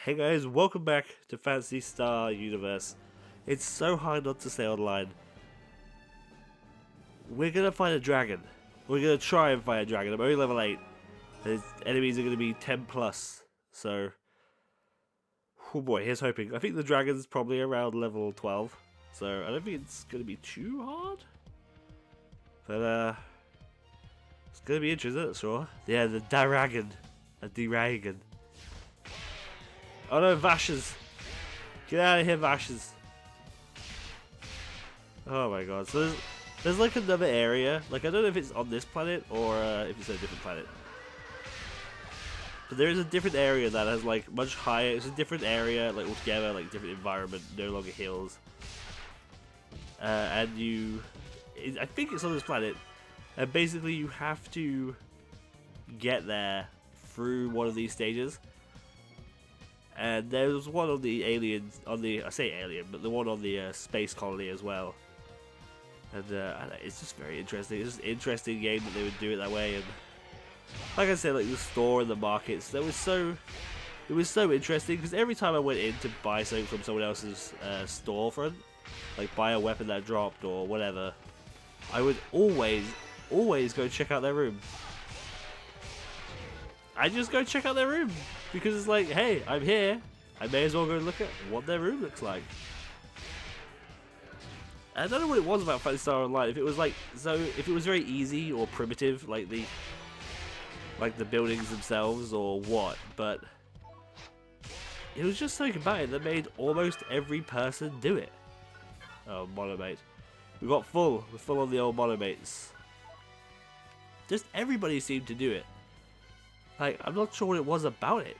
Hey guys, welcome back to Phantasy Star Universe. It's so hard not to stay online. We're gonna find a dragon. We're gonna try and find a dragon. I'm only level 8. His enemies are gonna be 10 plus. So, oh boy, here's hoping. I think the dragon's probably around level 12. So, I don't think it's gonna be too hard. But, it's gonna be interesting, sure. Yeah, the dragon. A dragon. Oh no, Vashes! Get out of here, Vashes! Oh my god, so there's like another area, like I don't know if it's on this planet or if it's a different planet. But there is a different area that has like much higher, it's a different area, like altogether, like different environment, no longer hills. And I think it's on this planet, and basically you have to get there through one of these stages. And there was one on the aliens, I say alien, but the one on the space colony as well. And it's just very interesting. It's just an interesting game that they would do it that way. And like I said, like the store and the markets, it was so interesting because every time I went in to buy something from someone else's storefront, like buy a weapon that dropped or whatever, I would always go check out their room. I just go check out their room. Because it's like, hey, I'm here. I may as well go look at what their room looks like. I don't know what it was about Phantasy Star Online. If it was like, if it was very easy or primitive, like the buildings themselves or what, but it was just something about it that made almost every person do it. Oh, monomate. We're full on the old monomates. Just everybody seemed to do it. Like, I'm not sure what it was about it.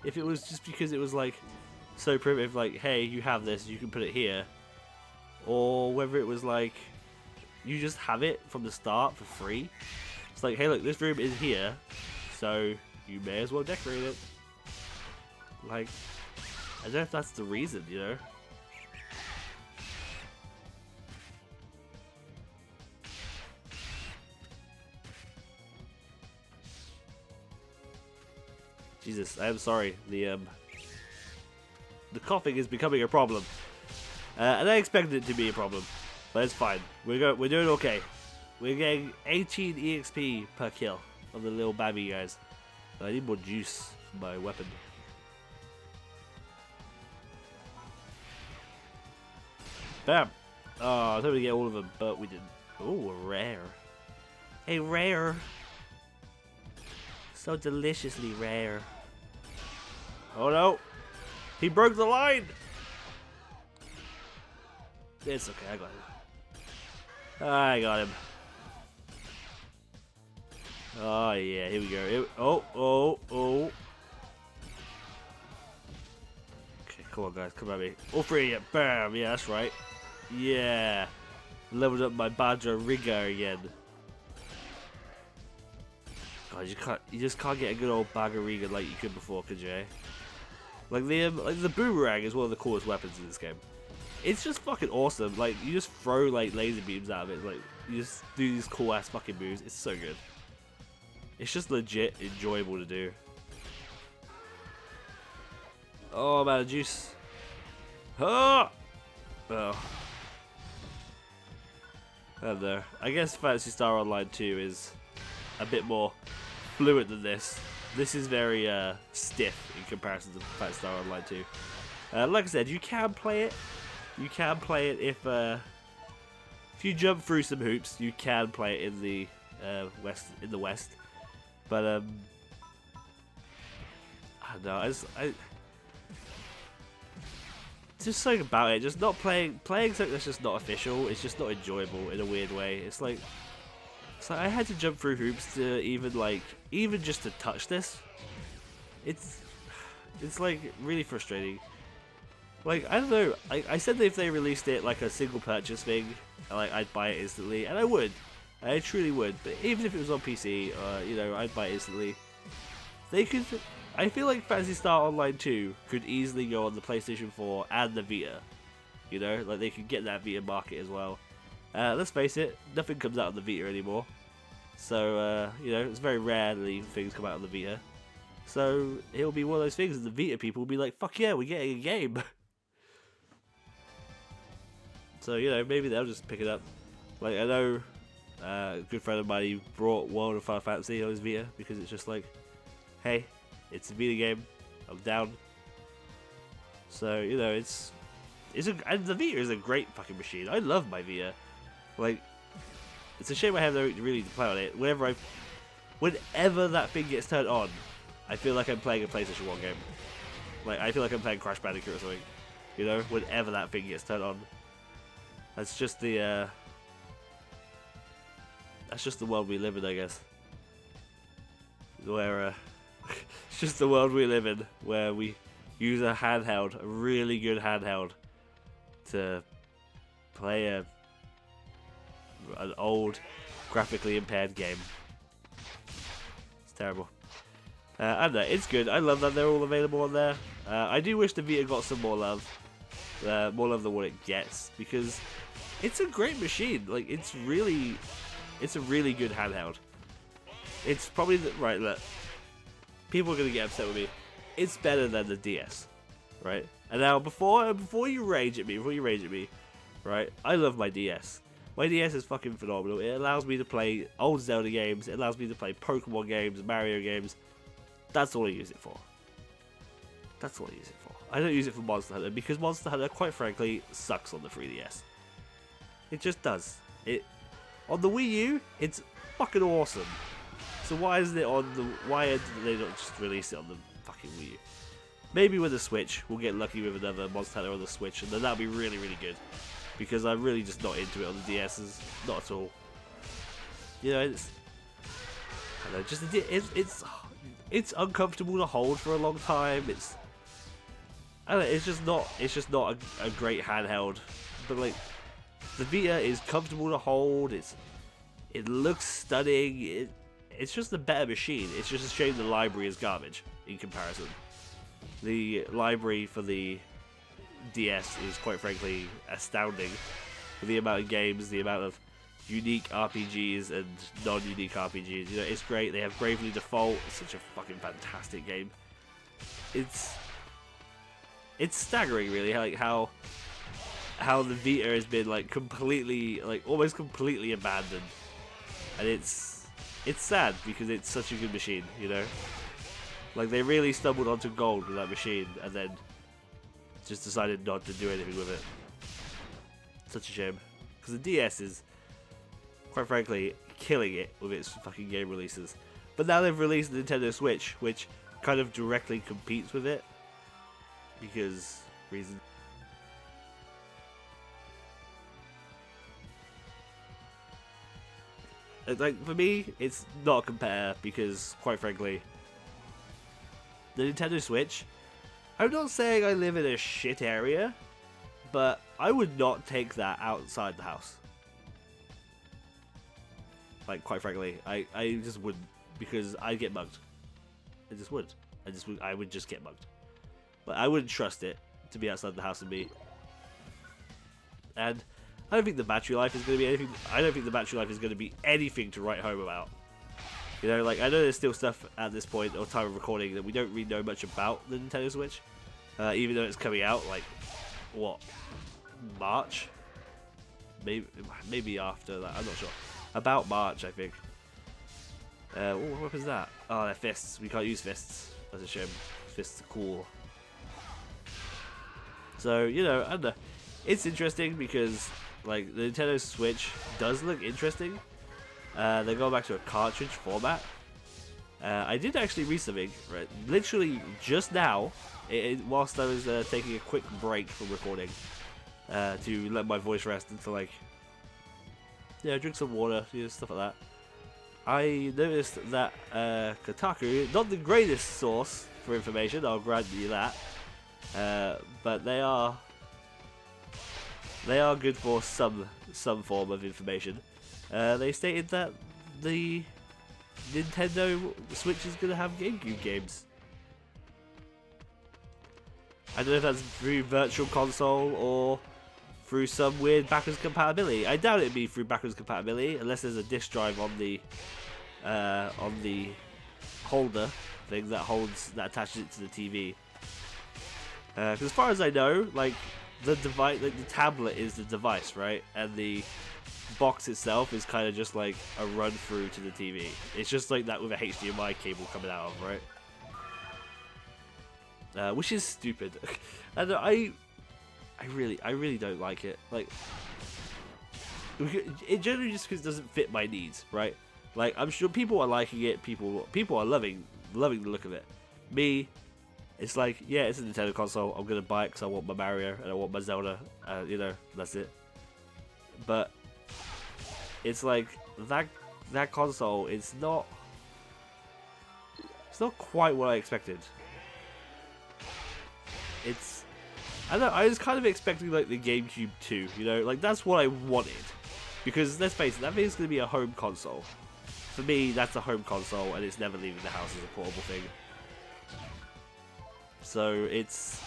If it was just because it was like so primitive, like, hey, you have this, you can put it here. Or whether it was like, you just have it from the start for free. It's like, hey, look, this room is here, so you may as well decorate it. Like, I don't know if that's the reason, you know? Jesus, I am sorry. The coughing is becoming a problem, and I expected it to be a problem, but it's fine. We're doing okay. We're getting 18 EXP per kill of the little babby guys. I need more juice for my weapon. Bam! Oh, I was hoping to get all of them, but we didn't. Oh, a rare. A rare. So deliciously rare. Oh no! He broke the line! It's okay, I got him. I got him. Oh yeah, here we go. Oh. Okay, come on guys, come at me. All three of you, bam! Yeah, that's right. Yeah! Leveled up my Badger Rigger again. God, you just can't get a good old Badger Rigger like you could before, could you? Like the boomerang is one of the coolest weapons in this game. It's just fucking awesome. Like you just throw like laser beams out of it. Like you just do these cool ass fucking moves. It's so good. It's just legit enjoyable to do. Oh, I'm out of juice. Oh. I don't know. I guess Phantasy Star Online 2 is a bit more fluid than this. This is very stiff in comparison to Phantasy Star Online 2. Like I said, you can play it. You can play it if you jump through some hoops. You can play it in the West. But I don't know. Just something about it. Just not playing something that's just not official. It's just not enjoyable in a weird way. It's like I had to jump through hoops to even just to touch this. It's like really frustrating. Like I don't know. I said that if they released it like a single purchase thing, like I'd buy it instantly, and I would. I truly would. But even if it was on PC, you know, I'd buy it instantly. They could. I feel like Phantasy Star Online 2 could easily go on the PlayStation 4 and the Vita. You know, like they could get that Vita market as well. Let's face it, nothing comes out of the Vita anymore. So, you know, it's very rarely things come out of the Vita. So it'll be one of those things that the Vita people will be like, fuck yeah, we're getting a game. So, you know, maybe they'll just pick it up. Like, I know a good friend of mine, he brought World of Final Fantasy on his Vita because it's just like, hey, it's a Vita game, I'm down. So, you know, and the Vita is a great fucking machine. I love my Vita. Like, it's a shame I have no really to play on it. Whenever that thing gets turned on, I feel like I'm playing a PlayStation 1 game. Like, I feel like I'm playing Crash Bandicoot or something. You know, whenever that thing gets turned on. That's just the world we live in, I guess. Where, it's just the world we live in, where we use a handheld, a really good handheld, to play an old, graphically impaired game. It's terrible. I don't know, it's good. I love that they're all available on there. I do wish the Vita got some more love. More love than what it gets, because it's a great machine. Like, it's a really good handheld. It's probably right. Look, people are gonna get upset with me. It's better than the DS, right? And now, before you rage at me, right? I love my DS. My DS is fucking phenomenal. It allows me to play old Zelda games. It allows me to play Pokemon games, Mario games. That's all I use it for. That's all I use it for. I don't use it for Monster Hunter because Monster Hunter, quite frankly, sucks on the 3DS. It just does. On the Wii U, it's fucking awesome. So why did they not just release it on the fucking Wii U? Maybe with the Switch, we'll get lucky with another Monster Hunter on the Switch, and then that'll be really, really good. Because I'm really just not into it on the DS's, not at all. You know, I don't know, just it's uncomfortable to hold for a long time. I don't know, it's just not a great handheld. But like, the Vita is comfortable to hold. It looks stunning. It's just a better machine. It's just a shame the library is garbage in comparison. The library for the DS is, quite frankly, astounding. For the amount of games, the amount of unique RPGs and non-unique RPGs. You know, it's great. They have Bravely Default. It's such a fucking fantastic game. It's staggering, really, like how the Vita has been like completely, like almost completely abandoned, and it's sad because it's such a good machine, you know. Like, they really stumbled onto gold with that machine, and then just decided not to do anything with it. Such a shame, because the DS is, quite frankly, killing it with its fucking game releases. But now they've released the Nintendo Switch, which kind of directly competes with it, because reasons. Like, for me, it's not a compare, because, quite frankly, the Nintendo Switch, I'm not saying I live in a shit area, but I would not take that outside the house. Like, quite frankly, I just wouldn't, because I'd get mugged. I just would. I would just get mugged. But I wouldn't trust it to be outside the house with me. And I don't think the battery life is going to be anything. I don't think the battery life is going to be anything to write home about. You know, like, I know there's still stuff at this point, or time of recording, that we don't really know much about the Nintendo Switch. Even though it's coming out, like, what, March? Maybe after that, I'm not sure. About March, I think. What weapon's that? Oh, they're fists. We can't use fists. That's a shame. Fists are cool. So, you know, I don't know. It's interesting because, like, the Nintendo Switch does look interesting. They're going back to a cartridge format. I did actually read something, right? Literally just now, whilst I was taking a quick break from recording, to let my voice rest and to, like, yeah, drink some water, you know, stuff like that. I noticed that Kotaku, not the greatest source for information, I'll grant you that, but they are good for some form of information. They stated that the Nintendo Switch is going to have GameCube games. I don't know if that's through Virtual Console or through some weird backwards compatibility. I doubt it'd be through backwards compatibility unless there's a disk drive on the holder thing that attaches it to the TV. Because as far as I know, like the device, like the tablet is the device, right? And the box itself is kind of just like a run through to the TV. It's just like that with a HDMI cable coming out of, right? Which is stupid. And I really don't like it. Like, it generally just because it doesn't fit my needs, right? Like, I'm sure people are liking it. People are loving the look of it. Me, it's like, yeah, it's a Nintendo console. I'm gonna buy it because I want my Mario and I want my Zelda. You know, that's it. But it's like that console. It's not quite what I expected. I don't know, I was kind of expecting like the GameCube 2. You know, like that's what I wanted. Because let's face it, that thing's gonna be a home console. For me, that's a home console, and it's never leaving the house as a portable thing. So it's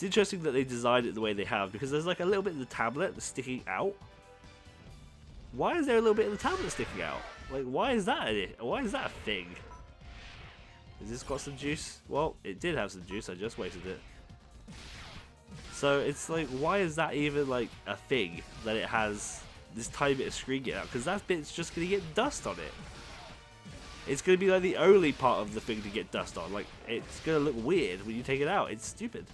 interesting that they designed it the way they have, because there's like a little bit of the tablet that's sticking out. Why is there a little bit of the tablet sticking out? Like, why is that why is that a thing? Has this got some juice? Well, it did have some juice, I just wasted it. So it's like, why is that even like a thing, that it has this tiny bit of screen get out? Because that bit's just going to get dust on it. It's going to be like the only part of the thing to get dust on. Like, it's going to look weird when you take it out. It's stupid.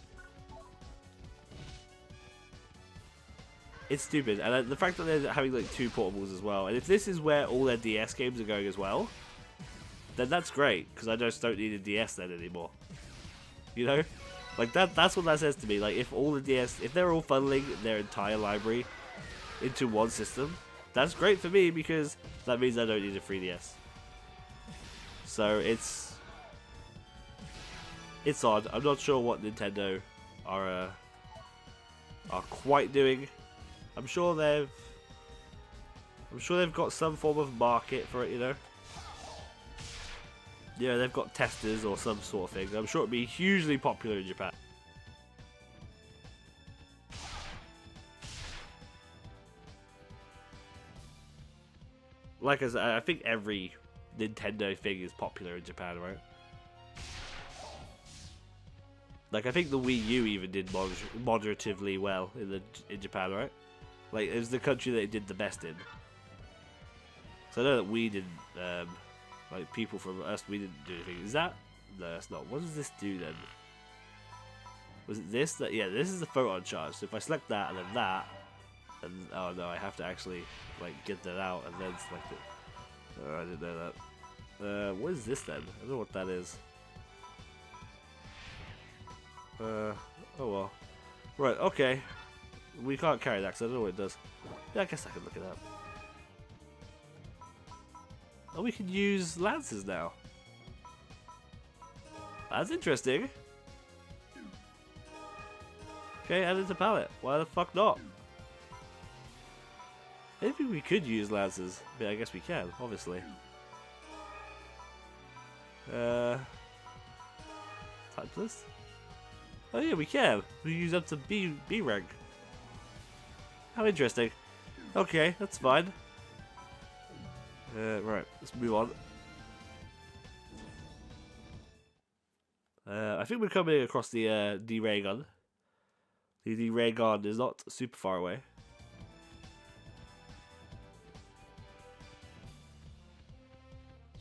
It's stupid. And the fact that they're having like 2 portables as well. And if this is where all their DS games are going as well, then that's great. Because I just don't need a DS then anymore. You know? Like, that's what that says to me. Like, if all the DS, if they're all funneling their entire library into one system, that's great for me, because that means I don't need a 3DS. So it's odd. I'm not sure what Nintendo are quite doing. I'm sure they've got some form of market for it, you know. Yeah, they've got testers or some sort of thing. I'm sure it'd be hugely popular in Japan. Like I said, I think every Nintendo thing is popular in Japan, right? Like, I think the Wii U even did moderatively well in Japan, right? Like, it was the country that it did the best in. So I know that we didn't, like, people from us, we didn't do anything. Is that? No, that's not. What does this do then? Was it this? That, yeah, this is the photon charge. So if I select that and then that, and oh no, I have to actually like get that out and then select it. Oh, I didn't know that. What is this then? I don't know what that is. Oh well. Right, okay. We can't carry that because I don't know what it does. Yeah, I guess I can look it up. Oh, we can use lances now. That's interesting. Okay, add it to palette. Why the fuck not? I didn't think we could use lances, but I guess we can, obviously. Type list? Oh yeah, we can. We use up to B rank. How interesting. Okay, that's fine. Right, let's move on. I think we're coming across the D-Ray gun. The D-Ray gun is not super far away.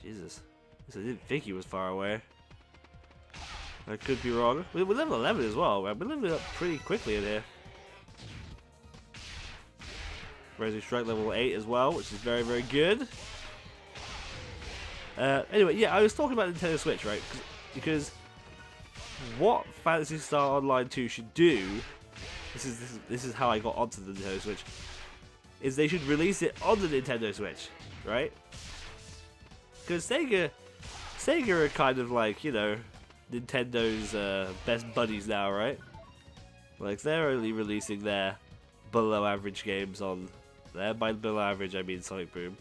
Jesus. I didn't think he was far away. I could be wrong. We're level 11 as well, man. We're leveling up pretty quickly in here. Rising Strike level 8 as well, which is very, very good. Anyway, yeah, I was talking about Nintendo Switch, right? Because what Phantasy Star Online 2 should do, this is how I got onto the Nintendo Switch, is they should release it on the Nintendo Switch, right? Because Sega are kind of like, you know, Nintendo's best buddies now, right? Like, they're only releasing their below average games on there. By below average, I mean Sonic Boom.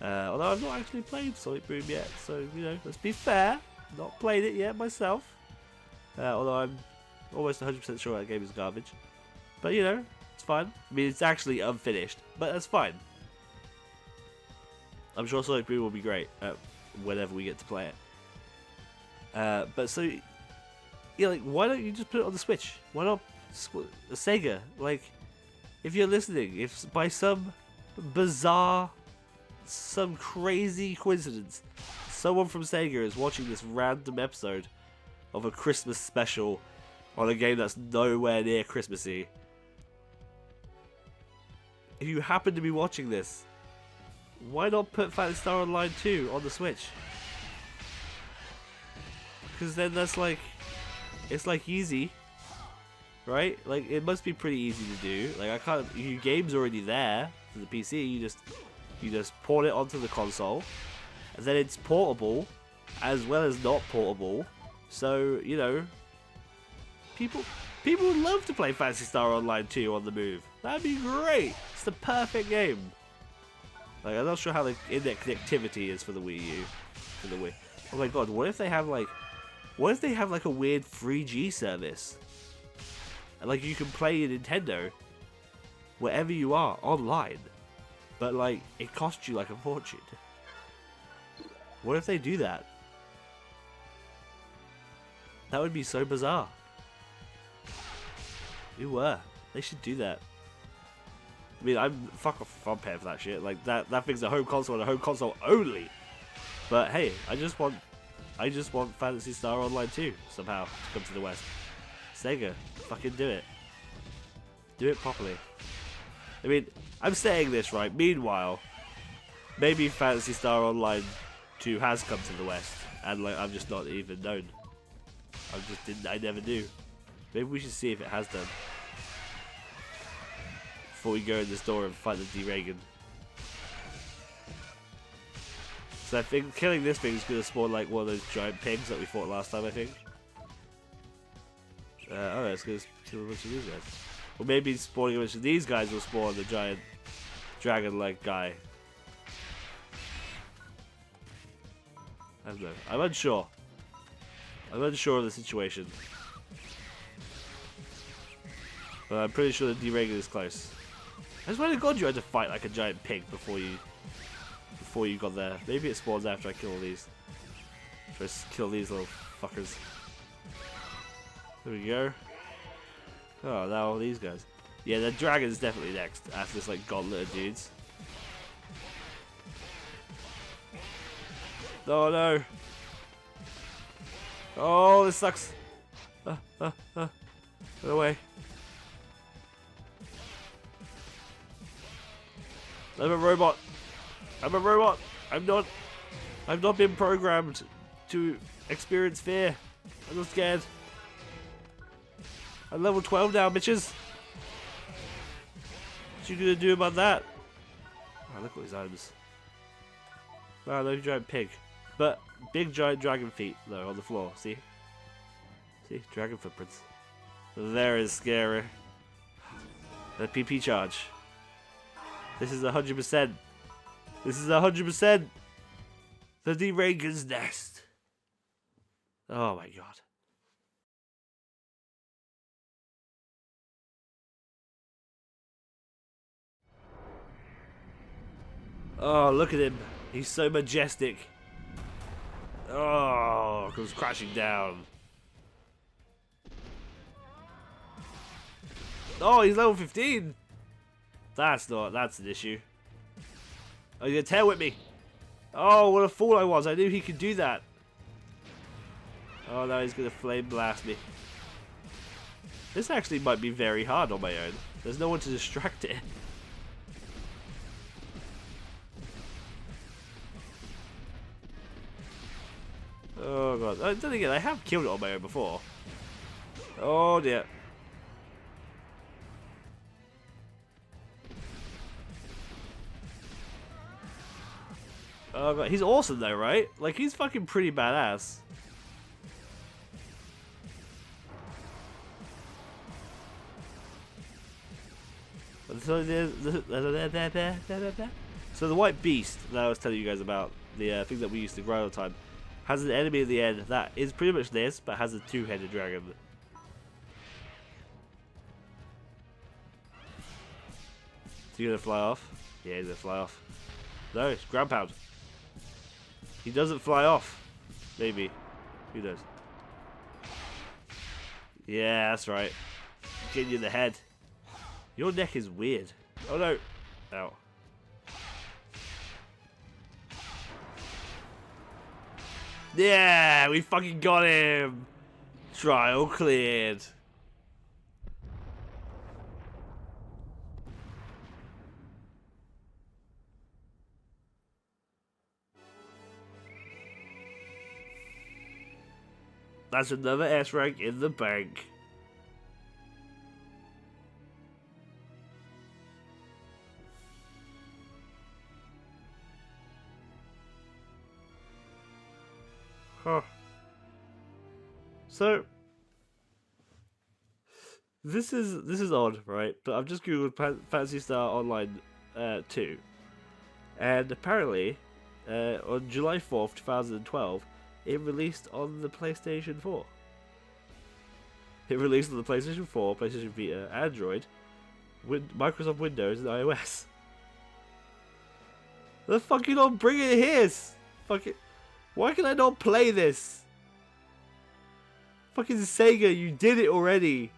Although I've not actually played Sonic Boom yet, so, you know, let's be fair. Not played it yet myself. Although I'm almost 100% sure that game is garbage. But, you know, it's fine. I mean, it's actually unfinished, but that's fine. I'm sure Sonic Boom will be great. whenever we get to play it. But so, yeah, like, why don't you just put it on the Switch? Why not Sega? Like, if you're listening, if by some bizarre, some crazy coincidence, someone from Sega is watching this random episode of a Christmas special on a game that's nowhere near Christmassy, if you happen to be watching this, why not put Phantasy Star Online 2 on the Switch? Because then that's like, it's like easy, right? Like, it must be pretty easy to do. Like, I can't, your game's already there for the PC, you just port it onto the console, and then it's portable as well as not portable. So, you know, people would love to play Phantasy Star Online 2 on the move. That'd be great. It's the perfect game. Like, I'm not sure how the internet connectivity is for the Wii U, for the Wii. Oh my god, what if they have like a weird 3G service? And like you can play your Nintendo wherever you are online, but like it costs you like a fortune. What if they do that? That would be so bizarre. They should do that. I mean, fuck off if I'm paying for that shit. Like that thing's a home console and a home console only. But hey, I just want Phantasy Star Online 2 somehow to come to the West. Sega, fucking do it. Do it properly. I mean, I'm saying this right. Meanwhile, maybe Phantasy Star Online 2 has come to the West, and like I'm just not even known. I never knew. Maybe we should see if it has done before we go in this door and fight the D-Reagan. So I think killing this thing is going to spawn like one of those giant pigs that we fought last time, I think. Oh no, it's going to kill a bunch of these guys. Or maybe spawning a bunch of these guys will spawn the giant dragon-like guy. I don't know. I'm unsure. I'm unsure of the situation. But I'm pretty sure the D-Reagan is close. I swear to God you had to fight like a giant pig before you got there. Maybe it spawns after I kill all these. Try to kill these little fuckers. There we go. Oh, now all these guys. Yeah, the dragon's definitely next after this like gauntlet of dudes. Oh no! Oh, this sucks! Get away! I'm a robot! I'm a robot! I've not been programmed to experience fear. I'm not scared. I'm level 12 now, bitches! What you gonna do about that? Oh, look at his items. Oh, no giant pig. But big giant dragon feet, though, on the floor. See? See? Dragon footprints. There is scary. The PP charge. This is 100%. This is 100%. The D-Reagan's nest. Oh my god. Oh, look at him. He's so majestic. Oh, comes crashing down. Oh, he's level 15. That's an issue. Oh, he's gonna tail whip me. Oh, what a fool I was. I knew he could do that. Oh, now he's gonna flame blast me. This actually might be very hard on my own. There's no one to distract it. Oh god. Then again, I have killed it on my own before. Oh dear. Oh god, he's awesome though, right? Like, he's fucking pretty badass. So the white beast that I was telling you guys about, the thing that we used to grind all the time, has an enemy at the end that is pretty much this, but has a two-headed dragon. Is he gonna fly off? Yeah, he's gonna fly off. No, it's ground pound. He doesn't fly off. Maybe. Who knows? Yeah, that's right. Getting you in the head. Your neck is weird. Oh no. Ow. Yeah, we fucking got him. Trial cleared. That's another S rank in the bank. Huh. So this is odd, right? But I've just googled Phantasy Star Online 2, and apparently on July 4th, 2012, it released on the PlayStation 4. It released on the PlayStation 4, PlayStation Vita, Android, Microsoft Windows, and iOS. The fuck you not bring it here? Fuck it. Why can I not play this? Fucking Sega, you did it already.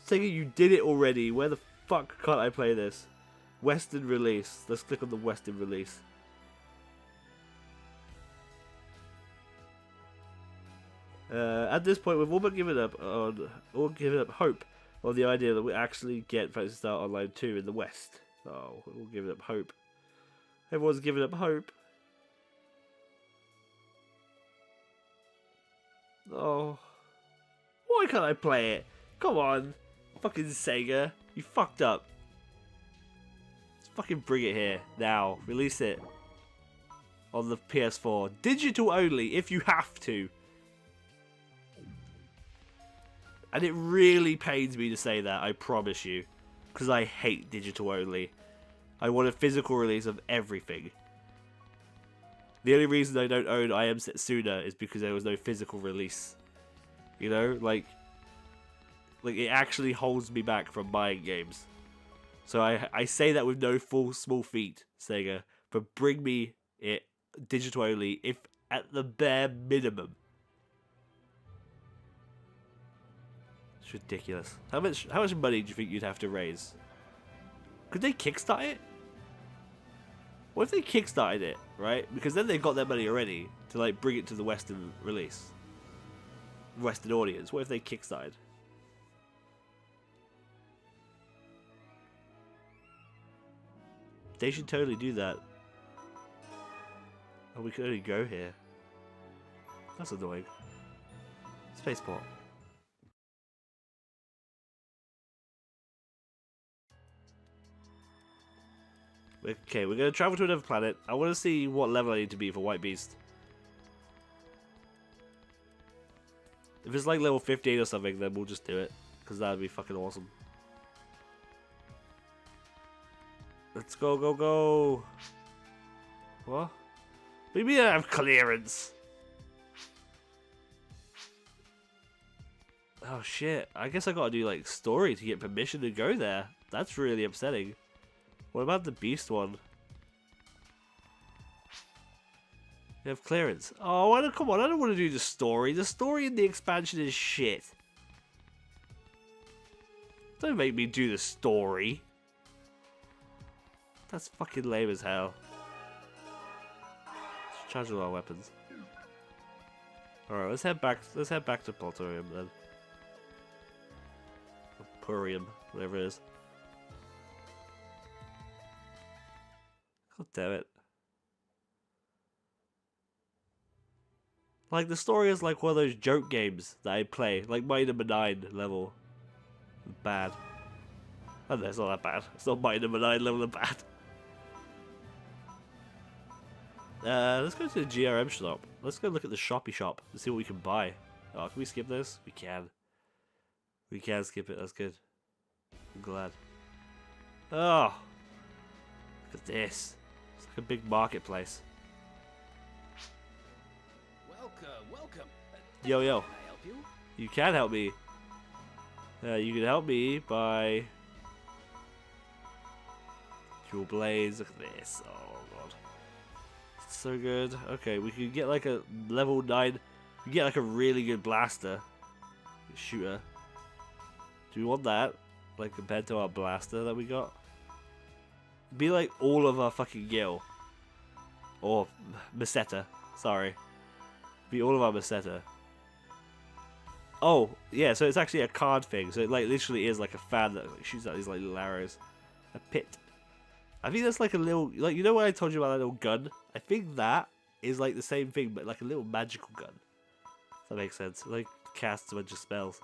Sega, you did it already. Where the fuck can't I play this? Western release. Let's click on the Western release. At this point, we've all but given up hope on the idea that we actually get Phantasy Star Online 2 in the West. Oh, we're all giving up hope. Everyone's giving up hope. Oh, why can't I play it? Come on, fucking Sega, you fucked up. Let's fucking bring it here now. Release it on the PS4, digital only if you have to. And it really pains me to say that, I promise you, because I hate digital only. I want a physical release of everything. The only reason I don't own I Am Setsuna is because there was no physical release. You know, like it actually holds me back from buying games. So I say that with no small feet, Sega, but bring me it digital only, if at the bare minimum. It's ridiculous. How much money do you think you'd have to raise? Could they kickstart it? What if they kickstarted it, right? Because then they've got their money already to like bring it to the Western release. Western audience. What if they kickstarted? They should totally do that. Oh, we could only go here. That's annoying. Spaceport. Okay, we're going to travel to another planet. I want to see what level I need to be for White Beast. If it's like level 15 or something, then we'll just do it. Because that would be fucking awesome. Let's go, go, go. What? Maybe I have clearance. Oh shit. I guess I gotta do like story to get permission to go there. That's really upsetting. What about the Beast one? You have clearance. Oh, come on, I don't want to do the story. The story in the expansion is shit. Don't make me do the story. That's fucking lame as hell. Let's charge all our weapons. Alright, let's head back to Plutonium then. Or Purium, whatever it is. God damn it. Like, the story is like one of those joke games that I play. Like my number 9 level. Bad. Oh, no, it's not that bad. It's not my number 9 level of bad. Let's go to the GRM shop. Let's go look at the shoppy shop and see what we can buy. Oh, can we skip this? We can. We can skip it. That's good. I'm glad. Oh. Look at this. It's like a big marketplace. Welcome. Yo. Can I help you? You can help me. You can help me by Dual blades. Look at this. Oh god. It's so good. Okay, we could get like a level 9. We get like a really good blaster. Shooter. Do we want that? Like compared to our blaster that we got? It'd be like all of our fucking Gil. Or Meseta. Sorry. Be all of our Meseta. Oh, yeah, so it's actually a card thing. So it like literally is like a fan that like, shoots out these like little arrows. A pit. I think that's like a little, like, you know when I told you about that little gun? I think that is like the same thing, but like a little magical gun. If that makes sense. It, like casts a bunch of spells.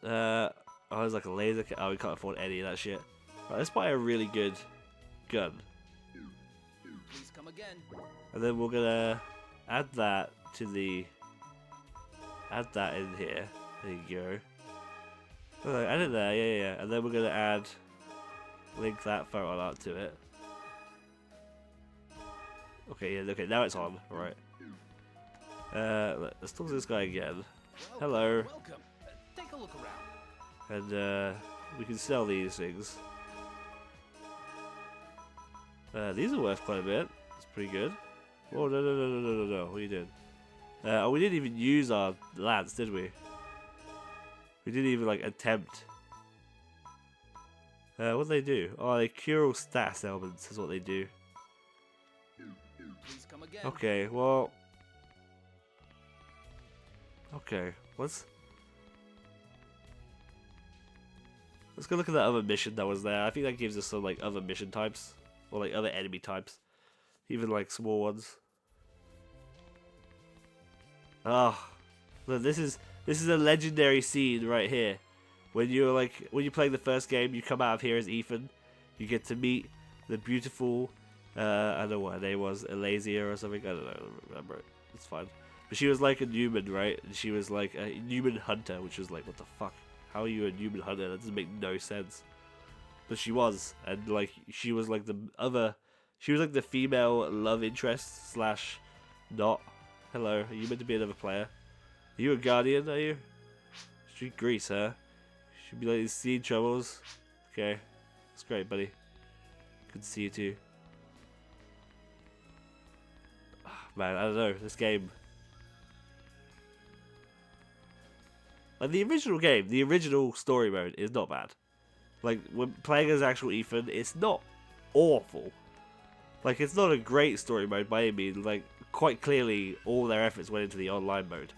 Oh, there's like a laser. Oh, we can't afford any of that shit. Right, let's buy a really good gun. Please come again. And then we're gonna add that to the. Add that in here. There you go. Oh, add it there, yeah. And then we're gonna add. Link that photo art to it. Okay, yeah, okay, now it's on. Right. Let's talk to this guy again. Hello. Welcome. Take a look around. And we can sell these things. These are worth quite a bit. It's pretty good. Oh no! What are you doing? Oh, we didn't even use our lance, did we? We didn't even like attempt. What do they do? Oh, they cure all stats elements. Is what they do. Please come again. Okay, well. Okay, let's go look at that other mission that was there. I think that gives us some like other mission types or like other enemy types, even like small ones. Ah, look, this is a legendary scene right here. When you're like when you're playing the first game, you come out of here as Ethan. You get to meet the beautiful, I don't know what her name was, Elazia or something. I don't know. I don't remember it. It's fine. But she was like a Newman, right? And she was like a Newman hunter, which was like, what the fuck? How are you a Newman hunter? That doesn't make no sense. But she was, and like she was like she was like the female love interest slash not. Hello, are you meant to be another player? Are you a guardian? Are you? Street Grease, huh? Should be like these seed troubles. Okay, that's great, buddy. Good to see you too. Oh, man, I don't know this game. Like the original game, the original story mode is not bad. Like when playing as actual Ethan, it's not awful. Like it's not a great story mode by any means. Like quite clearly, all their efforts went into the online mode.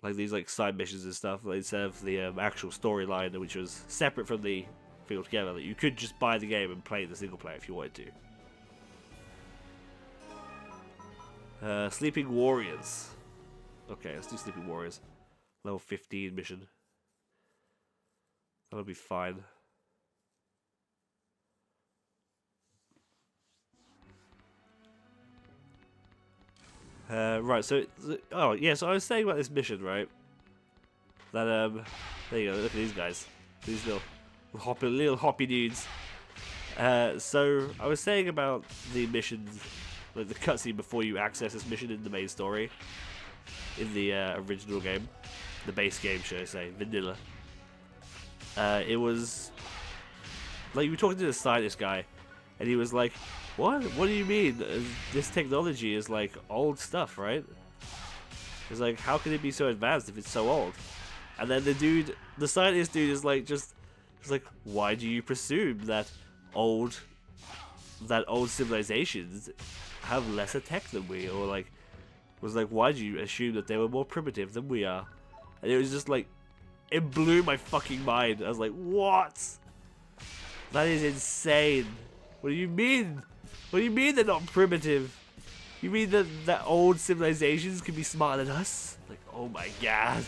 Like these like side missions and stuff, like, instead of the actual storyline, which was separate from the thing altogether. Like, you could just buy the game and play the single player if you wanted to. Sleeping Warriors. Okay, let's do Sleeping Warriors. Level 15 mission. That'll be fine. Right, so oh yeah, so I was saying about this mission, right? That there you go. Look at these guys, these little hoppy dudes. So I was saying about the missions, like the cutscene before you access this mission in the main story, in the original game, the base game, should I say, vanilla. It was like you were talking to the scientist guy, and he was like, "What? What do you mean? This technology is like old stuff, right?" It's like, how can it be so advanced if it's so old? And then the scientist dude is like, just like, why do you presume that old civilizations have lesser tech than we, or like, was like, why do you assume that they were more primitive than we are? And it was just like, it blew my fucking mind. I was like, what? That is insane. What do you mean? What do you mean they're not primitive? You mean that old civilizations can be smarter than us? Like, oh my god.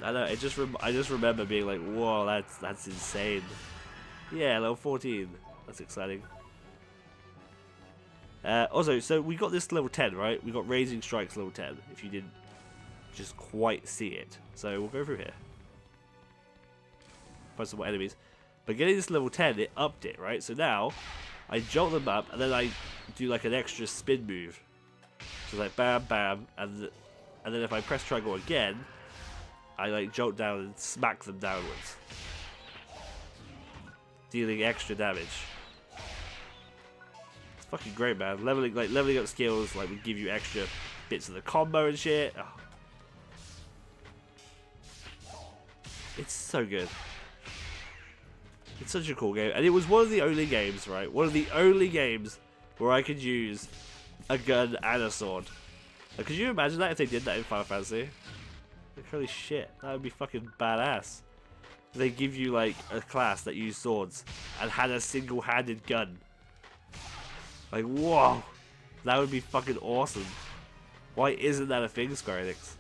I know. I just remember being like, whoa, that's insane. Yeah, level 14. That's exciting. Also, so we got this level 10, right? We got Raising Strikes level 10. If you didn't just quite see it, so we'll go through here. Find some more enemies. But getting this level 10, it upped it, right? So now, I jolt them up, and then I do like an extra spin move. So like bam, bam, and then if I press triangle again, I like jolt down and smack them downwards, dealing extra damage. It's fucking great, man. Leveling up skills like would give you extra bits of the combo and shit. Oh. It's so good. It's such a cool game, and it was one of the only games, right? One of the only games where I could use a gun and a sword. Like, could you imagine that if they did that in Final Fantasy? Like, holy shit, that would be fucking badass. They give you like a class that used swords and had a single-handed gun. Like, whoa, that would be fucking awesome. Why isn't that a thing, Square Enix?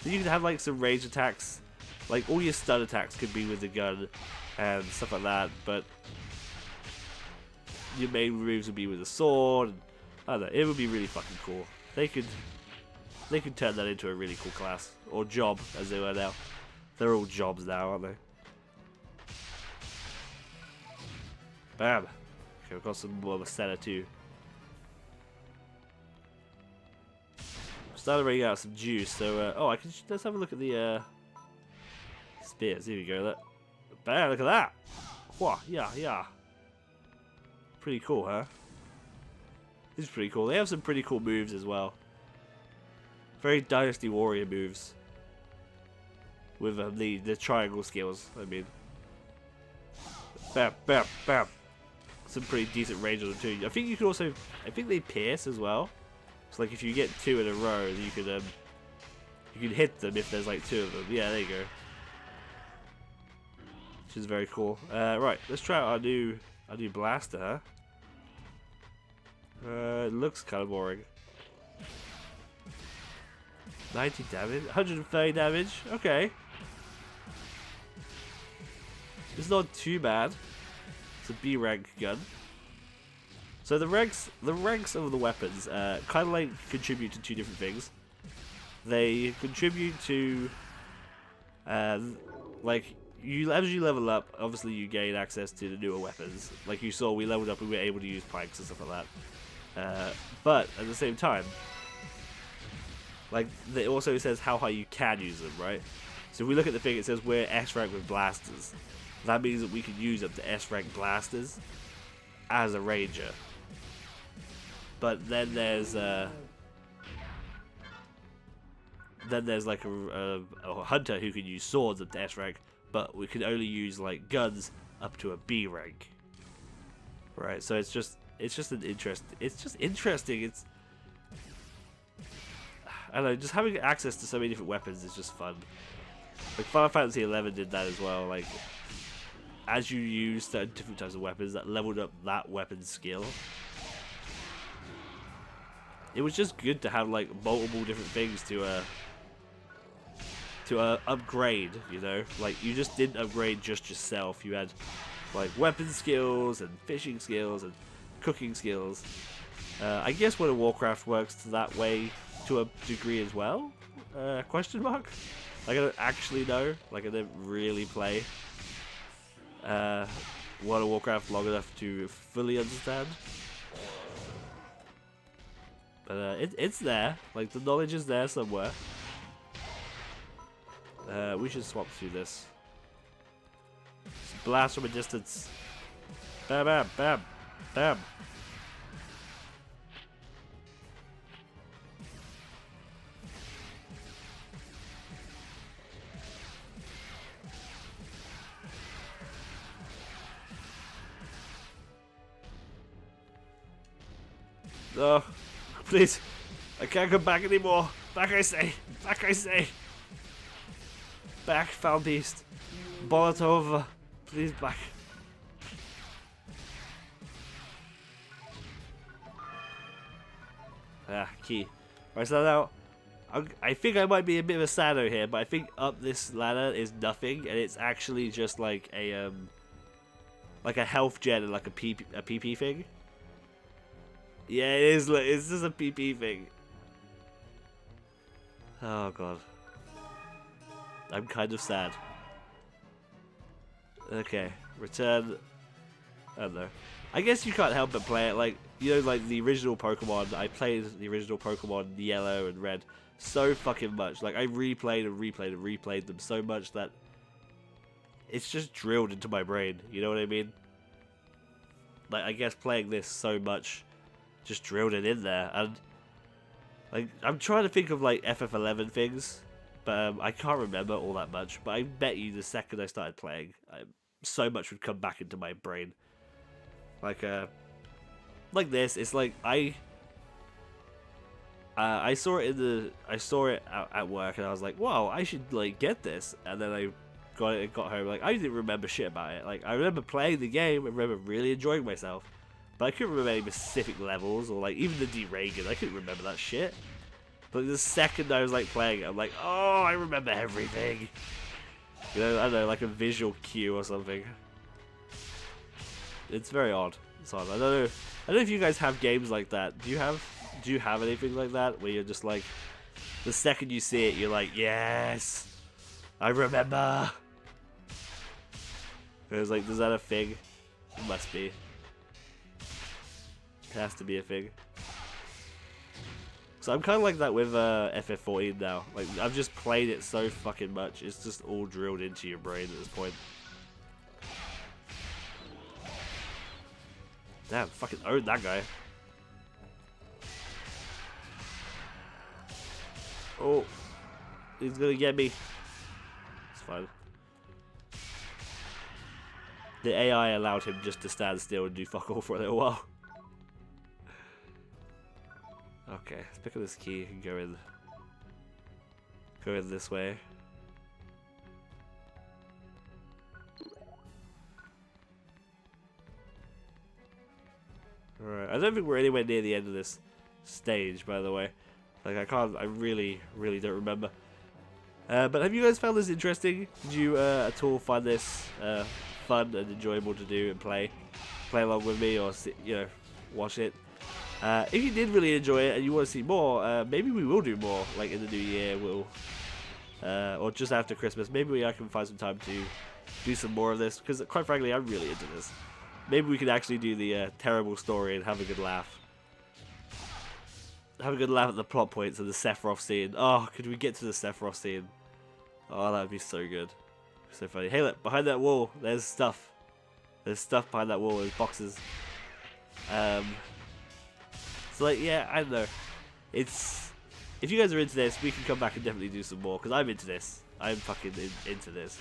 So you could have like some range attacks, like all your stun attacks could be with the gun and stuff like that, but your main moves would be with a sword. And, I don't know, it would be really fucking cool. They could turn that into a really cool class, or job as they were now. They're all jobs now, aren't they? Bam. Okay, we've got some more Masena too. Starting to bring out some juice, so oh, let's have a look at the spears. Here we go. Bam! Look at that. Whoa, yeah. Pretty cool, huh? This is pretty cool. They have some pretty cool moves as well. Very Dynasty Warrior moves with the triangle skills. I mean, bam, bam, bam. Some pretty decent range on them too. I think you could also. I think they pierce as well. So like if you get two in a row, you can hit them if there's like two of them. Yeah, there you go. Which is very cool. Right, let's try out our new blaster. Huh? It looks kind of boring. 90 damage, 130 damage. Okay, it's not too bad. It's a B rank gun. So the ranks of the weapons kind of like contribute to two different things. They contribute to like as you level up, obviously you gain access to the newer weapons. Like you saw, we leveled up and we were able to use planks and stuff like that. But at the same time, like it also says how high you can use them, right? So if we look at the thing, it says we're S rank with blasters. That means that we can use up to S rank blasters as a ranger. But then there's like a hunter who can use swords up to S rank, but we can only use like guns up to a B rank. Right, so it's just interesting. I don't know, just having access to so many different weapons is just fun. Like Final Fantasy 11 did that as well. Like as you use certain different types of weapons, that leveled up that weapon's skill. It was just good to have like multiple different things to upgrade, you know? Like you just didn't upgrade just yourself. You had like weapon skills and fishing skills and cooking skills. I guess World of Warcraft works that way to a degree as well? Question mark? Like I don't actually know. Like I don't really play World of Warcraft long enough to fully understand. But it's there. Like the knowledge is there somewhere. We should swap through this. Just blast from a distance. Bam, bam, bam, bam. Oh, please. I can't come back anymore. Back I say. Back I say. Back, foul beast. Ball it over. Please back. Ah, key. Alright, so now I think I might be a bit of a sado here, but I think up this ladder is nothing, and it's actually just like a health gen and like a PP thing. Yeah, it is. It's just a PP thing. Oh god, I'm kind of sad. Okay, return. I don't know. I guess you can't help but play it. Like, you know, like the original Pokemon. I played the original Pokemon Yellow and Red. so fucking much. Like, I replayed and replayed and replayed them so much that it's just drilled into my brain. You know what I mean? Like, I guess playing this so much just drilled it in there. And, like, I'm trying to think of, like, FF11 things, but I can't remember all that much. But I bet you the second I started playing, so much would come back into my brain. Like this, it's like I saw it at work, and I was like, "Wow, I should like get this." And then I got home, like I didn't remember shit about it. Like I remember playing the game, I remember really enjoying myself, but I couldn't remember any specific levels or like even the D-Reagan. I couldn't remember that shit. But the second I was like playing it, I'm like, "Oh, I remember everything." You know, I don't know, like a visual cue or something. It's very odd. It's odd. I don't know if you guys have games like that. Do you have anything like that where you're just like, the second you see it, you're like, yes, I remember. It's like, is that a thing? It must be. It has to be a thing. So I'm kind of like that with FF14 now. Like I've just played it so fucking much. It's just all drilled into your brain at this point. Damn, fucking owned that guy. Oh, he's gonna get me. It's fine. The AI allowed him just to stand still and do fuck all for a little while. Okay, let's pick up this key and go in this way. Alright, I don't think we're anywhere near the end of this stage, by the way. Like, I really don't remember. But have you guys found this interesting? Did you at all find this fun and enjoyable to do and play along with me, or you know, watch it? If you did really enjoy it and you want to see more, maybe we will do more, like in the new year, or just after Christmas. Maybe I can find some time to do some more of this, because quite frankly, I'm really into this. Maybe we can actually do the terrible story and have a good laugh. Have a good laugh at the plot points of the Sephiroth scene. Oh, could we get to the Sephiroth scene? Oh, that would be so good. So funny. Hey, look, behind that wall, there's stuff. There's stuff behind that wall, there's boxes. So like, yeah, I don't know. It's, if you guys are into this, we can come back and definitely do some more, because I'm into this. I'm fucking into this.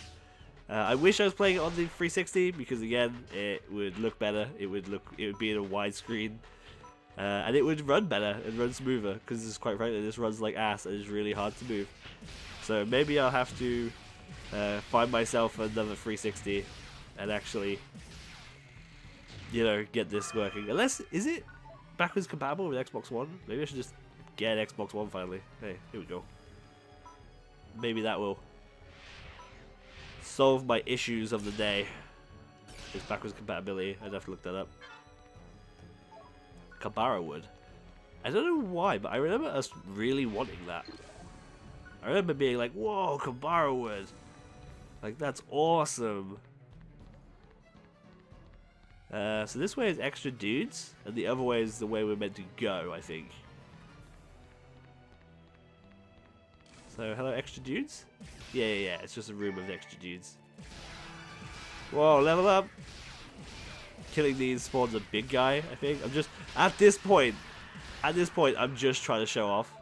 I wish I was playing it on the 360, because again, it would look better. It would be in a widescreen, and it would run better and run smoother. Because quite frankly, this runs like ass and is really hard to move. So maybe I'll have to find myself another 360 and actually, you know, get this working. Unless, is it backwards compatible with Xbox One? Maybe I should just get an Xbox One finally. Hey, here we go. Maybe that will solve my issues of the day. It's backwards compatibility. I'd have to look that up. Kabara wood. I don't know why, but I remember us really wanting that. I remember being like, whoa, Kabara wood. Like, that's awesome. So this way is extra dudes, and the other way is the way we're meant to go, I think. So, hello, extra dudes? Yeah, it's just a room with extra dudes. Whoa, level up! Killing these spawns a big guy, I think. I'm just, at this point, I'm just trying to show off.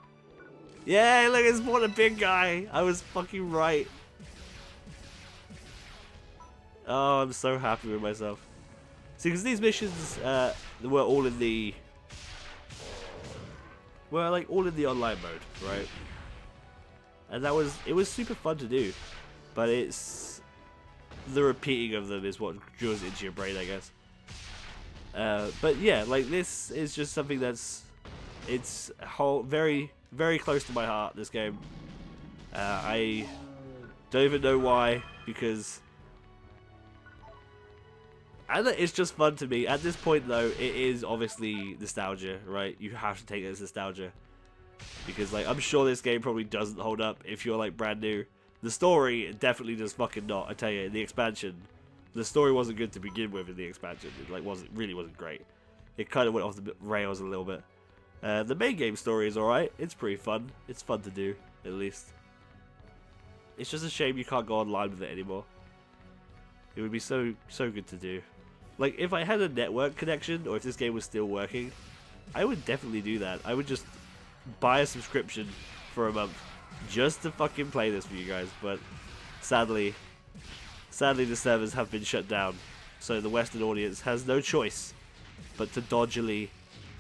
Yeah, look, it spawned a big guy! I was fucking right. Oh, I'm so happy with myself. See, because these missions were all in the... all in the online mode, right? And it was super fun to do. But it's... the repeating of them is what drills into your brain, I guess. But yeah, like, this is just something that's... it's very, very close to my heart, this game. I don't even know why, because... and it's just fun to me. At this point, though, it is obviously nostalgia, right? You have to take it as nostalgia. Because, like, I'm sure this game probably doesn't hold up if you're, like, brand new. The story definitely does fucking not. I tell you, in the expansion, the story wasn't good to begin with in the expansion. It, like, really wasn't great. It kind of went off the rails a little bit. The main game story is alright. It's pretty fun. It's fun to do, at least. It's just a shame you can't go online with it anymore. It would be so good to do. Like, if I had a network connection, or if this game was still working, I would definitely do that. I would just buy a subscription for a month just to fucking play this for you guys. But sadly the servers have been shut down, so the Western audience has no choice but to dodgily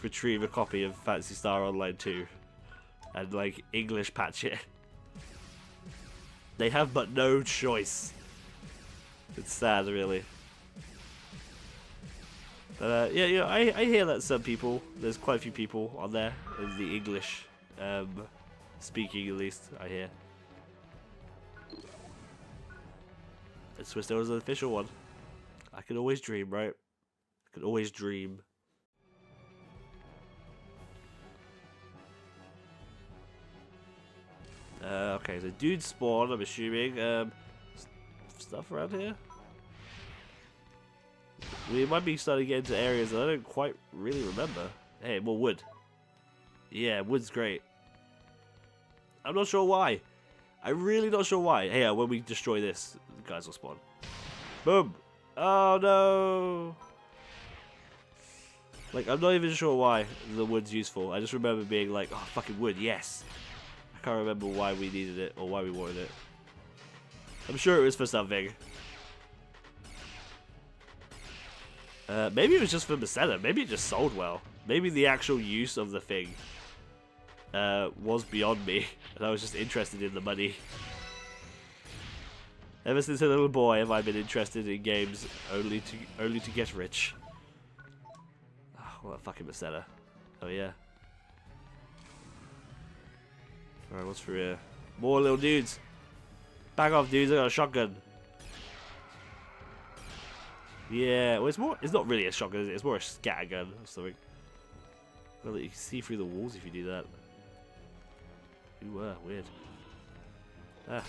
retrieve a copy of Phantasy Star Online 2 and like English patch it. They have but no choice. It's sad, really. But yeah, you know, I hear that some people, there's quite a few people on there in the English speaking, at least I hear. And Swiss Note is an official one. I can always dream, right? I can always dream. Okay, so dudes spawn, I'm assuming. Stuff around here? We might be starting to get into areas that I don't quite really remember. Hey, more wood. Yeah, wood's great. I'm not sure why. I'm really not sure why. Hey, when we destroy this, the guys will spawn. Boom! Oh no! Like, I'm not even sure why the wood's useful. I just remember being like, oh, fucking wood, yes! I can't remember why we needed it or why we wanted it. I'm sure it was for something. Maybe it was just for Maceta. Maybe it just sold well. Maybe the actual use of the thing was beyond me, and I was just interested in the money. Ever since a little boy have I been interested in games only to get rich. Oh, what a fucking Maceta. Oh yeah. Alright, what's for here? More little dudes. Back off, dudes, I got a shotgun. Yeah, well, it's not really a shotgun, is it? It's more a scatter gun or something. Well, you can see through the walls if you do that. Ooh, weird. Ah.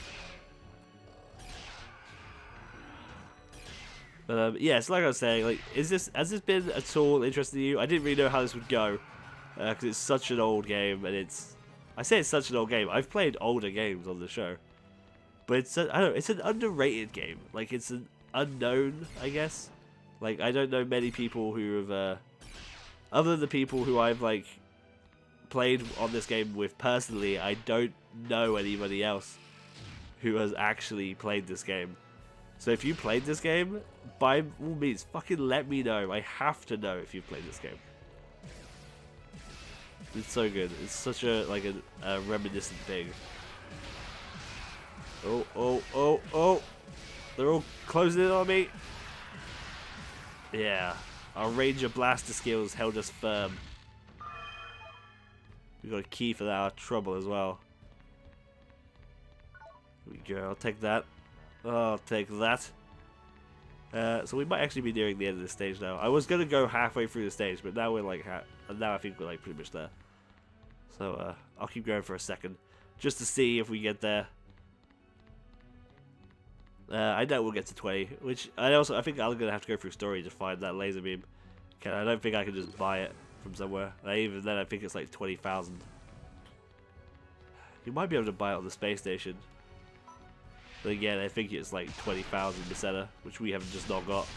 But yeah, so like I was saying, like, has this been at all interesting to you? I didn't really know how this would go, because it's such an old game, and I say it's such an old game. I've played older games on the show, but I don't know, it's an underrated game. Like, it's an unknown, I guess. Like, I don't know many people who have, other than the people who I've like played on this game with personally, I don't know anybody else who has actually played this game. So if you played this game, by all means, fucking let me know. I have to know if you've played this game. It's so good. It's such a reminiscent thing. Oh! They're all closing in on me. Yeah, our Ranger Blaster skills held us firm. We got a key for our trouble as well. Here we go. I'll take that. I'll take that. So we might actually be nearing the end of the stage now. I was gonna go halfway through the stage, but now we're like, now I think we're like pretty much there. So I'll keep going for a second, just to see if we get there. I know we'll get to 20, which I think I'm gonna have to go through story to find that laser beam. I don't think I can just buy it from somewhere. Even then, I think it's like 20,000. You might be able to buy it on the space station. But again, I think it's like 20,000 Maceta, which we have just not got.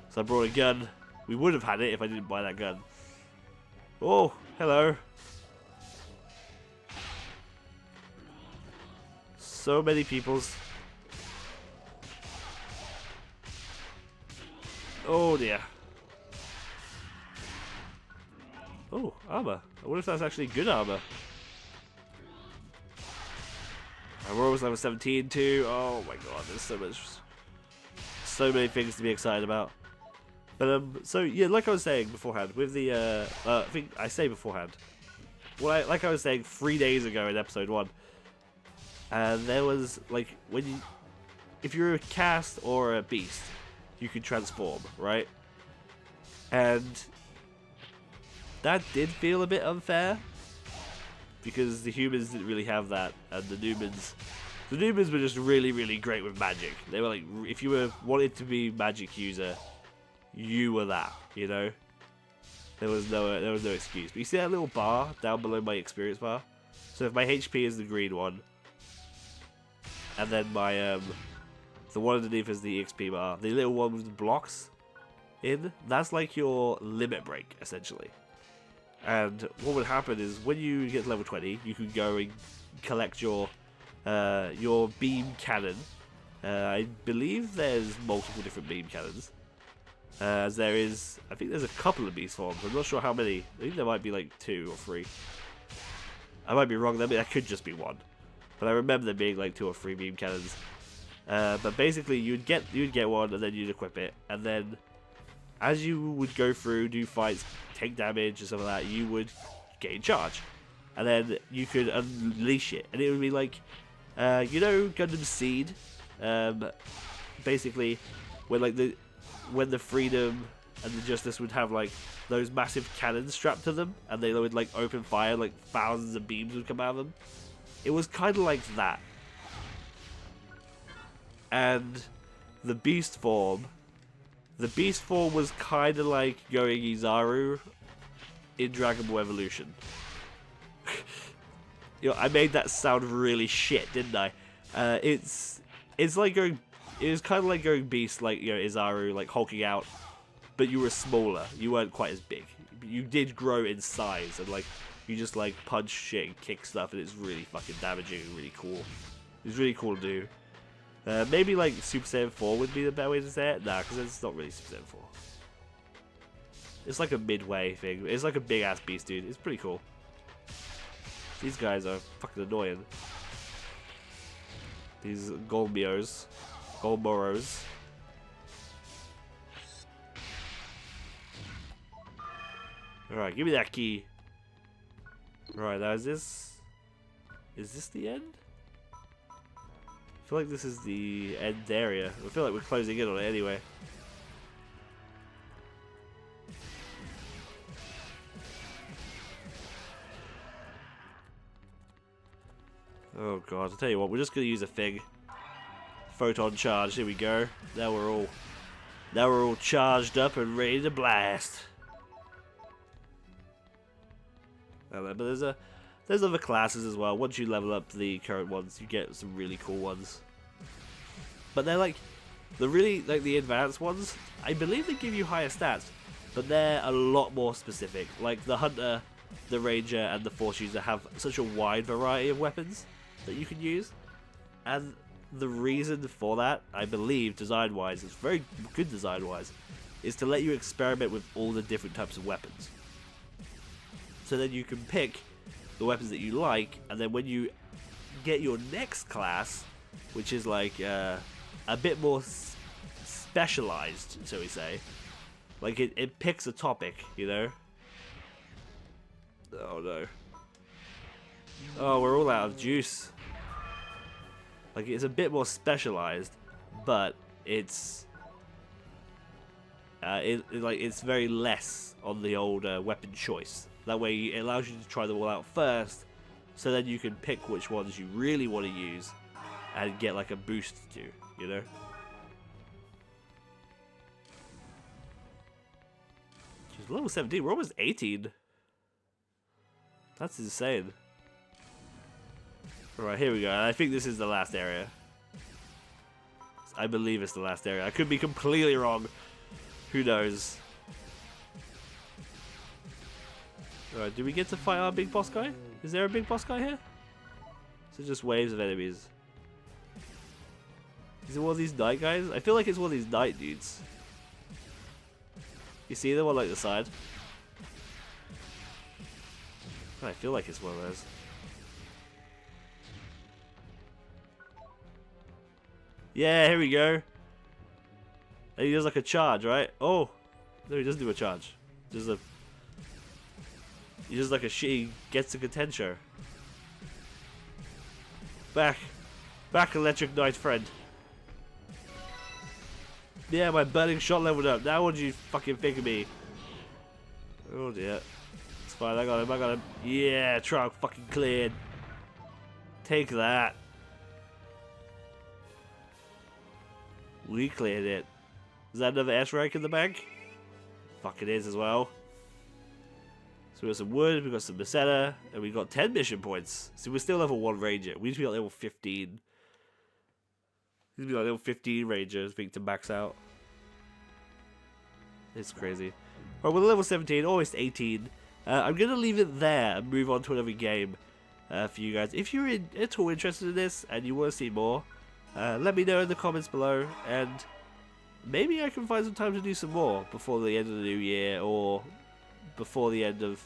So I brought a gun. We would have had it if I didn't buy that gun. Oh, hello. So many peoples. Oh dear. Oh, armor. I wonder if that's actually good armor. And we're almost level 17 too. Oh my god, there's so many things to be excited about. But so yeah, like I was saying beforehand, with the I think I say beforehand. Well, like I was saying 3 days ago in episode 1, and there was like if you're a cast or a beast, you can transform, right? And that did feel a bit unfair, because the humans didn't really have that, and the Numens were just really, really great with magic. They were like, if you wanted to be magic user, you were that, you know? There was no excuse. But you see that little bar down below my experience bar? So if my HP is the green one, and then my the one underneath is the XP bar, the little one with the blocks in, that's like your limit break essentially. And what would happen is when you get to level 20, you can go and collect your beam cannon. I believe there's multiple different beam cannons. As there is, I think there's a couple of beast forms. I'm not sure how many. I think there might be like 2 or 3. I might be wrong. That could just be 1. But I remember there being like 2 or 3 beam cannons. But basically, you'd get one, and then you'd equip it, and then as you would go through, do fights, take damage, and stuff like that, you would gain charge, and then you could unleash it, and it would be like, you know, Gundam Seed. Basically, when the Freedom and the Justice would have like those massive cannons strapped to them, and they would like open fire, like thousands of beams would come out of them. It was kind of like that. And the Beast form was kind of like going Izaru in Dragon Ball Evolution. You know, I made that sound really shit, didn't I? It's like going. It was kind of like going Beast, like, you know, Izaru, like hulking out, but you were smaller. You weren't quite as big. You did grow in size, and like you just like punch shit and kick stuff, and it's really fucking damaging and really cool. It was really cool to do. Maybe like Super Saiyan 4 would be the better way to say it. Nah, because it's not really Super Saiyan 4. It's like a midway thing. It's like a big ass beast, dude. It's pretty cool. These guys are fucking annoying. These Golmoros. Alright, give me that key. Right, now is this the end? I feel like this is the end area. I feel like we're closing in on it anyway. Oh god, I'll tell you what, we're just gonna use a thing. Photon charge, here we go. Now we're all charged up and ready to blast. But there's other classes as well. Once you level up the current ones, you get some really cool ones. But they're like the advanced ones. I believe they give you higher stats, but they're a lot more specific. Like the Hunter, the Ranger, and the Force User have such a wide variety of weapons that you can use, and the reason for that, I believe, design-wise, it's very good design-wise, is to let you experiment with all the different types of weapons. So then you can pick the weapons that you like, and then when you get your next class, which is like a bit more specialized, so we say, like it picks a topic, you know? Oh no. Oh, we're all out of juice. Like, it's a bit more specialized, but it's it's very less on the old weapon choice. That way, it allows you to try them all out first, so then you can pick which ones you really want to use and get like a boost to, you know? She's level 17. We're almost 18. That's insane. Alright, here we go. I think this is the last area. I believe it's the last area. I could be completely wrong. Who knows? Alright, do we get to fight our big boss guy? Is there a big boss guy here? Is it just waves of enemies? Is it one of these knight guys? I feel like it's one of these knight dudes. You see them on like the side? I feel like it's one of those. Yeah, here we go. And he does like a charge, right? Oh, no, he doesn't do a charge. He does like a shit. He gets a Gotenshou. Back, Electric Knight friend. Yeah, my burning shot leveled up. Now what do you fucking think of me? Oh dear. It's fine. I got him. Yeah, trunk fucking cleared. Take that. We cleared it. Is that another S rank in the bank? Fuck, it is as well. So we got some wood, we got some Meseta, and we got 10 mission points. So we're still level 1 ranger. We need to be at level 15. We need to be like level 15 ranger, I think, to max out. It's crazy. Alright, we're level 17, almost 18. I'm going to leave it there and move on to another game for you guys. If you're at all interested in this and you want to see more, let me know in the comments below, and maybe I can find some time to do some more before the end of the new year, or before the end of,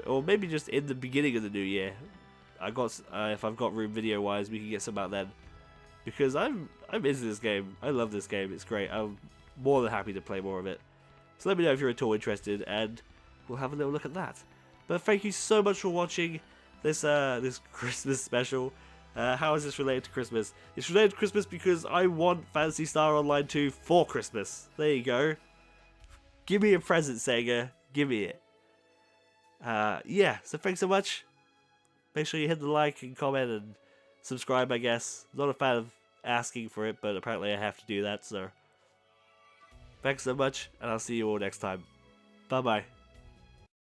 or maybe just in the beginning of the new year. If I've got room video wise, we can get some out then, because I'm into this game. I love this game. It's great. I'm more than happy to play more of it. So let me know if you're at all interested, and we'll have a little look at that. But thank you so much for watching this this Christmas special. How is this related to Christmas? It's related to Christmas because I want Phantasy Star Online 2 for Christmas. There you go. Give me a present, Sega. Give me it. Yeah, so thanks so much. Make sure you hit the like and comment and subscribe, I guess. Not a fan of asking for it, but apparently I have to do that, so thanks so much, and I'll see you all next time. Bye-bye.